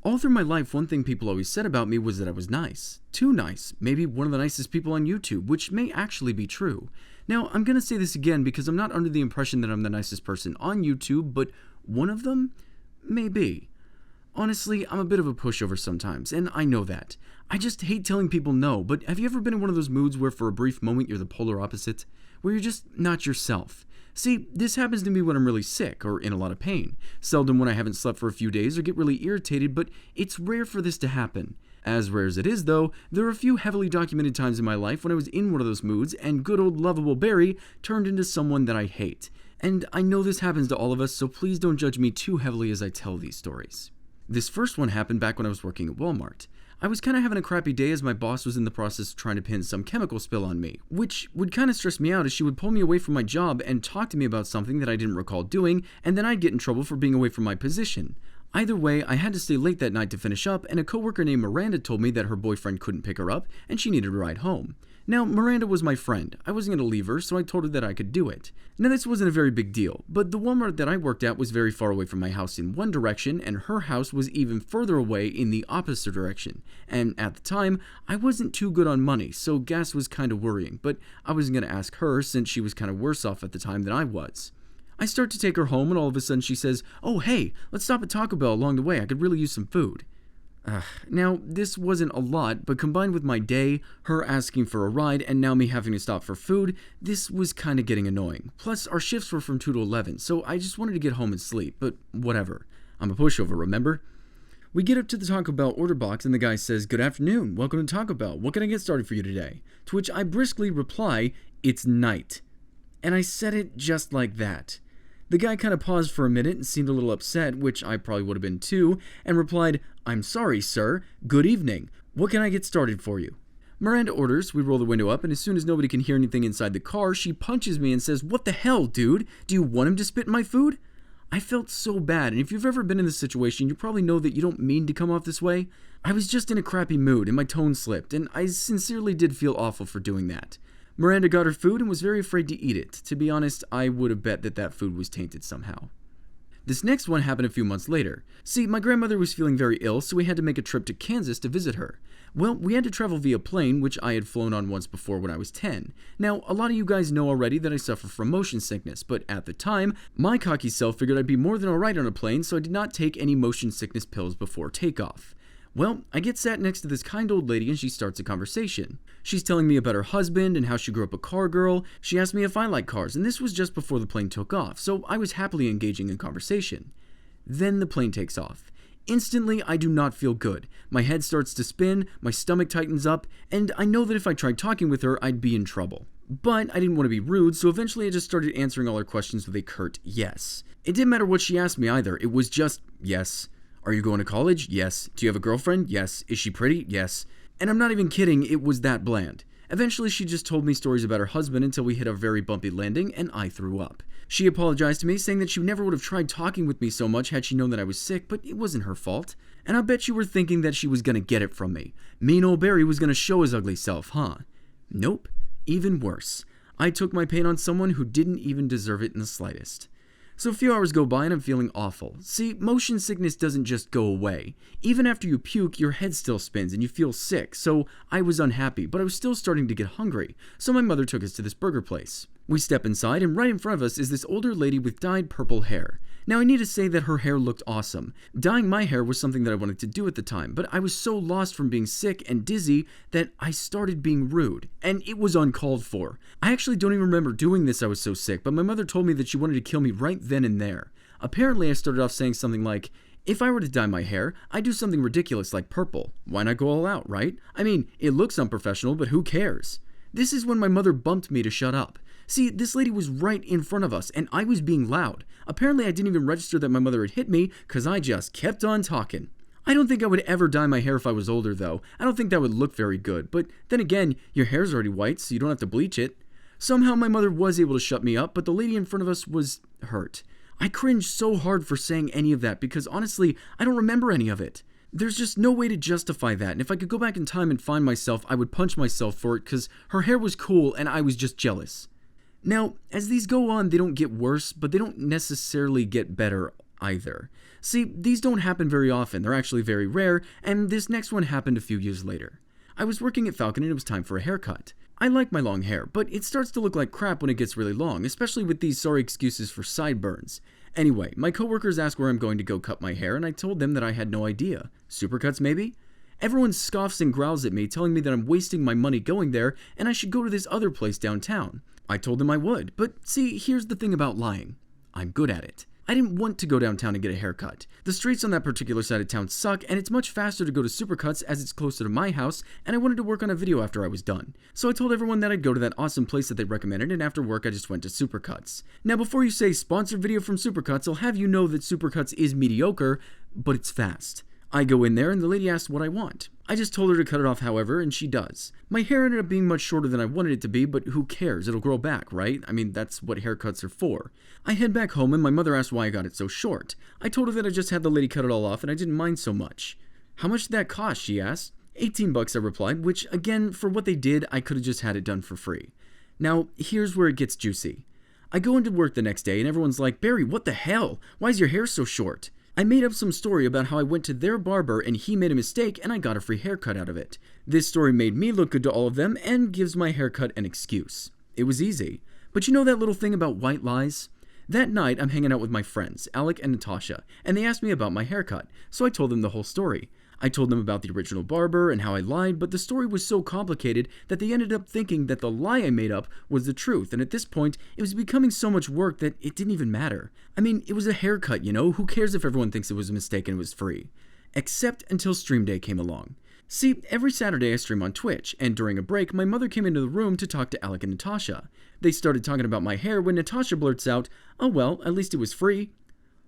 All through my life, one thing people always said about me was that I was nice. Too nice. Maybe one of the nicest people on YouTube, which may actually be true. Now, I'm going to say this again because I'm not under the impression that I'm the nicest person on YouTube, but one of them? Maybe. Honestly, I'm a bit of a pushover sometimes, and I know that. I just hate telling people no, but have you ever been in one of those moods where for a brief moment you're the polar opposite? Where you're just not yourself? See, this happens to me when I'm really sick or in a lot of pain. Seldom when I haven't slept for a few days or get really irritated, but it's rare for this to happen. As rare as it is, though, there are a few heavily documented times in my life when I was in one of those moods and good old lovable Barry turned into someone that I hate. And I know this happens to all of us, so please don't judge me too heavily as I tell these stories. This first one happened back when I was working at Walmart. I was kind of having a crappy day as my boss was in the process of trying to pin some chemical spill on me, which would kind of stress me out as she would pull me away from my job and talk to me about something that I didn't recall doing, and then I'd get in trouble for being away from my position. Either way, I had to stay late that night to finish up, and a coworker named Miranda told me that her boyfriend couldn't pick her up and she needed a ride home. Now, Miranda was my friend. I wasn't going to leave her, so I told her that I could do it. Now, this wasn't a very big deal, but the Walmart that I worked at was very far away from my house in one direction, and her house was even further away in the opposite direction. And at the time, I wasn't too good on money, so gas was kind of worrying, but I wasn't going to ask her since she was kind of worse off at the time than I was. I start to take her home, and all of a sudden she says, "Oh, hey, let's stop at Taco Bell along the way. I could really use some food." Now, this wasn't a lot, but combined with my day, her asking for a ride, and now me having to stop for food, this was kind of getting annoying. Plus, our shifts were from 2 to 11, so I just wanted to get home and sleep, but whatever. I'm a pushover, remember? We get up to the Taco Bell order box, and the guy says, "Good afternoon, welcome to Taco Bell. What can I get started for you today?" To which I briskly reply, "It's night." And I said it just like that. The guy kind of paused for a minute and seemed a little upset, which I probably would have been too, and replied, "I'm sorry, sir. Good evening. What can I get started for you?" Miranda orders, we roll the window up, and as soon as nobody can hear anything inside the car, she punches me and says, "What the hell, dude? Do you want him to spit in my food?" I felt so bad, and if you've ever been in this situation, you probably know that you don't mean to come off this way. I was just in a crappy mood, and my tone slipped, and I sincerely did feel awful for doing that. Miranda got her food and was very afraid to eat it. To be honest, I would have bet that that food was tainted somehow. This next one happened a few months later. See, my grandmother was feeling very ill, so we had to make a trip to Kansas to visit her. Well, we had to travel via plane, which I had flown on once before when I was 10. Now, a lot of you guys know already that I suffer from motion sickness, but at the time, my cocky self figured I'd be more than alright on a plane, so I did not take any motion sickness pills before takeoff. Well, I get sat next to this kind old lady and she starts a conversation. She's telling me about her husband and how she grew up a car girl. She asked me if I like cars, and this was just before the plane took off, so I was happily engaging in conversation. Then the plane takes off. Instantly, I do not feel good. My head starts to spin, my stomach tightens up, and I know that if I tried talking with her, I'd be in trouble. But I didn't want to be rude, so eventually I just started answering all her questions with a curt yes. It didn't matter what she asked me either, it was just yes. Are you going to college? Yes. Do you have a girlfriend? Yes. Is she pretty? Yes. And I'm not even kidding, it was that bland. Eventually, she just told me stories about her husband until we hit a very bumpy landing and I threw up. She apologized to me, saying that she never would have tried talking with me so much had she known that I was sick, but it wasn't her fault. And I bet you were thinking that she was gonna get it from me. Mean old Barry was gonna show his ugly self, huh? Nope. Even worse. I took my pain on someone who didn't even deserve it in the slightest. So a few hours go by and I'm feeling awful. See, motion sickness doesn't just go away. Even after you puke, your head still spins and you feel sick, so I was unhappy, but I was still starting to get hungry, so my mother took us to this burger place. We step inside and right in front of us is this older lady with dyed purple hair. Now I need to say that her hair looked awesome. Dyeing my hair was something that I wanted to do at the time, but I was so lost from being sick and dizzy that I started being rude, and it was uncalled for. I actually don't even remember doing this, I was so sick, but my mother told me that she wanted to kill me right then and there. Apparently I started off saying something like, if I were to dye my hair, I'd do something ridiculous like purple. Why not go all out, right? I mean, it looks unprofessional, but who cares? This is when my mother bumped me to shut up. See, this lady was right in front of us, and I was being loud. Apparently, I didn't even register that my mother had hit me, because I just kept on talking. I don't think I would ever dye my hair if I was older, though. I don't think that would look very good, but then again, your hair's already white, so you don't have to bleach it. Somehow, my mother was able to shut me up, but the lady in front of us was hurt. I cringed so hard for saying any of that, because honestly, I don't remember any of it. There's just no way to justify that, and if I could go back in time and find myself, I would punch myself for it, because her hair was cool, and I was just jealous. Now, as these go on, they don't get worse, but they don't necessarily get better either. See, these don't happen very often, they're actually very rare, and this next one happened a few years later. I was working at Falcon and it was time for a haircut. I like my long hair, but it starts to look like crap when it gets really long, especially with these sorry excuses for sideburns. Anyway, my coworkers asked where I'm going to go cut my hair, and I told them that I had no idea. Supercuts maybe? Everyone scoffs and growls at me, telling me that I'm wasting my money going there and I should go to this other place downtown. I told them I would, but see, here's the thing about lying. I'm good at it. I didn't want to go downtown and get a haircut. The streets on that particular side of town suck, and it's much faster to go to Supercuts as it's closer to my house, and I wanted to work on a video after I was done. So I told everyone that I'd go to that awesome place that they recommended, and after work I just went to Supercuts. Now before you say sponsored video from Supercuts, I'll have you know that Supercuts is mediocre, but it's fast. I go in there and the lady asks what I want. I just told her to cut it off however, and she does. My hair ended up being much shorter than I wanted it to be, but who cares? It'll grow back, right? I mean, that's what haircuts are for. I head back home and my mother asked why I got it so short. I told her that I just had the lady cut it all off and I didn't mind so much. How much did that cost? She asked. $18, I replied, which again, for what they did, I could have just had it done for free. Now, here's where it gets juicy. I go into work the next day and everyone's like, Barry, what the hell? Why is your hair so short? I made up some story about how I went to their barber and he made a mistake and I got a free haircut out of it. This story made me look good to all of them and gives my haircut an excuse. It was easy. But you know that little thing about white lies? That night, I'm hanging out with my friends, Alec and Natasha, and they asked me about my haircut, so I told them the whole story. I told them about the original barber and how I lied, but the story was so complicated that they ended up thinking that the lie I made up was the truth, and at this point, it was becoming so much work that it didn't even matter. I mean, it was a haircut, you know? Who cares if everyone thinks it was a mistake and it was free? Except until stream day came along. See, every Saturday I stream on Twitch, and during a break, my mother came into the room to talk to Alec and Natasha. They started talking about my hair when Natasha blurts out, "Oh well, at least it was free."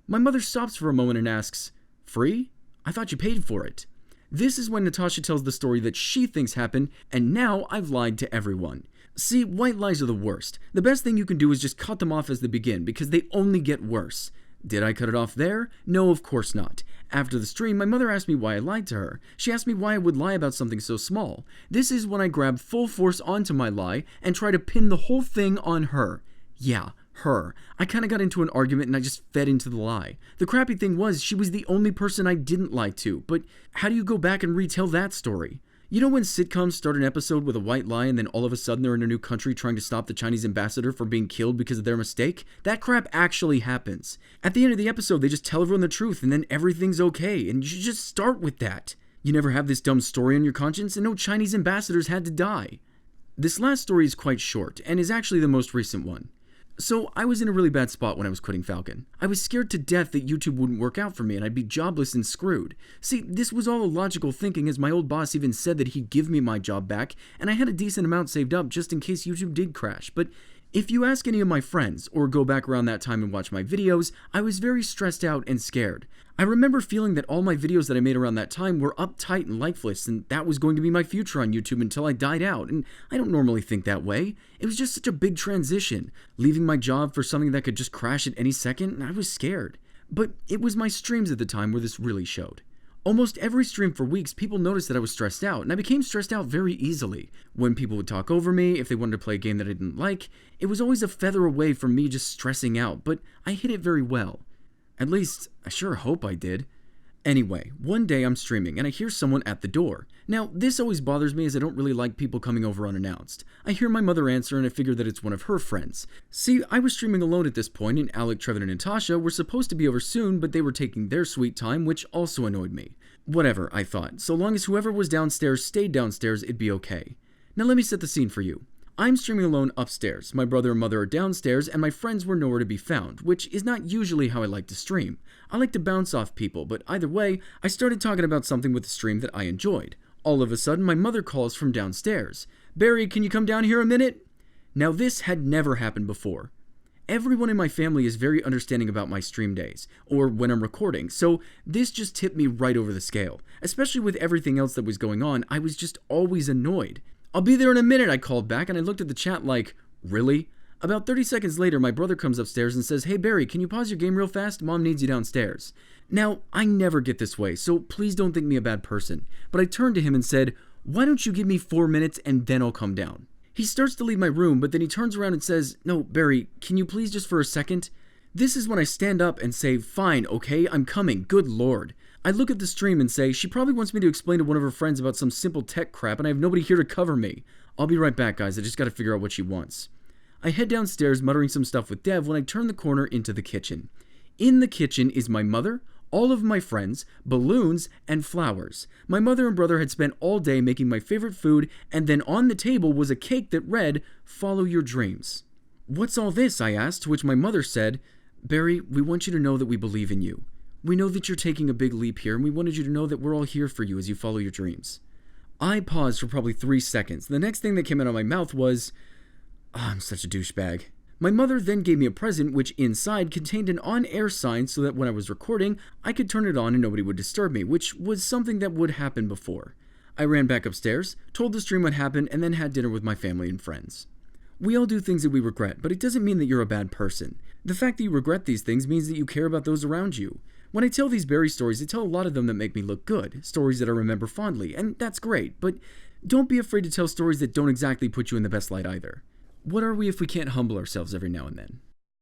My mother stops for a moment and asks, "Free? I thought you paid for it." This is when Natasha tells the story that she thinks happened, and now I've lied to everyone. See, white lies are the worst. The best thing you can do is just cut them off as they begin, because they only get worse. Did I cut it off there? No, of course not. After the stream, my mother asked me why I lied to her. She asked me why I would lie about something so small. This is when I grabbed full force onto my lie and try to pin the whole thing on her. Yeah, her. I kind of got into an argument and I just fed into the lie. The crappy thing was, she was the only person I didn't lie to, but how do you go back and retell that story? You know when sitcoms start an episode with a white lie and then all of a sudden they're in a new country trying to stop the Chinese ambassador from being killed because of their mistake? That crap actually happens. At the end of the episode, they just tell everyone the truth and then everything's okay, and you should just start with that. You never have this dumb story on your conscience and no Chinese ambassadors had to die. This last story is quite short and is actually the most recent one. So I was in a really bad spot when I was quitting Falcon. I was scared to death that YouTube wouldn't work out for me and I'd be jobless and screwed. See, this was all illogical thinking, as my old boss even said that he'd give me my job back, and I had a decent amount saved up just in case YouTube did crash. But if you ask any of my friends, or go back around that time and watch my videos, I was very stressed out and scared. I remember feeling that all my videos that I made around that time were uptight and lifeless, and that was going to be my future on YouTube until I died out, and I don't normally think that way. It was just such a big transition, leaving my job for something that could just crash at any second, and I was scared. But it was my streams at the time where this really showed. Almost every stream for weeks, people noticed that I was stressed out, and I became stressed out very easily. When people would talk over me, if they wanted to play a game that I didn't like, it was always a feather away from me just stressing out, but I hid it very well. At least, I sure hope I did. Anyway, one day I'm streaming and I hear someone at the door. Now, this always bothers me as I don't really like people coming over unannounced. I hear my mother answer and I figure that it's one of her friends. See, I was streaming alone at this point and Alec, Trevor, and Natasha were supposed to be over soon, but they were taking their sweet time, which also annoyed me. Whatever, I thought. So long as whoever was downstairs stayed downstairs, it'd be okay. Now let me set the scene for you. I'm streaming alone upstairs, my brother and mother are downstairs, and my friends were nowhere to be found, which is not usually how I like to stream. I like to bounce off people, but either way, I started talking about something with the stream that I enjoyed. All of a sudden, my mother calls from downstairs. "Barry, can you come down here a minute?" Now this had never happened before. Everyone in my family is very understanding about my stream days, or when I'm recording, so this just tipped me right over the scale. Especially with everything else that was going on, I was just always annoyed. "I'll be there in a minute," I called back, and I looked at the chat like, really? About 30 seconds later, my brother comes upstairs and says, "Hey Barry, can you pause your game real fast? Mom needs you downstairs." Now, I never get this way, so please don't think me a bad person, but I turned to him and said, "Why don't you give me 4 minutes and then I'll come down?" He starts to leave my room, but then he turns around and says, "No, Barry, can you please just for a second?" This is when I stand up and say, fine, okay, I'm coming, good lord. I look at the stream and say, she probably wants me to explain to one of her friends about some simple tech crap and I have nobody here to cover me. I'll be right back, guys, I just gotta figure out what she wants. I head downstairs muttering some stuff with Dev when I turn the corner into the kitchen. In the kitchen is my mother, all of my friends, balloons, and flowers. My mother and brother had spent all day making my favorite food, and then on the table was a cake that read, "Follow your dreams." "What's all this?" I asked, to which my mother said, "Barry, we want you to know that we believe in you. We know that you're taking a big leap here, and we wanted you to know that we're all here for you as you follow your dreams." I paused for probably 3 seconds. The next thing that came out of my mouth was, I'm such a douchebag. My mother then gave me a present which inside contained an on-air sign so that when I was recording, I could turn it on and nobody would disturb me, which was something that would happen before. I ran back upstairs, told the stream what happened, and then had dinner with my family and friends. We all do things that we regret, but it doesn't mean that you're a bad person. The fact that you regret these things means that you care about those around you. When I tell these Barry stories, I tell a lot of them that make me look good, stories that I remember fondly, and that's great, but don't be afraid to tell stories that don't exactly put you in the best light either. What are we if we can't humble ourselves every now and then?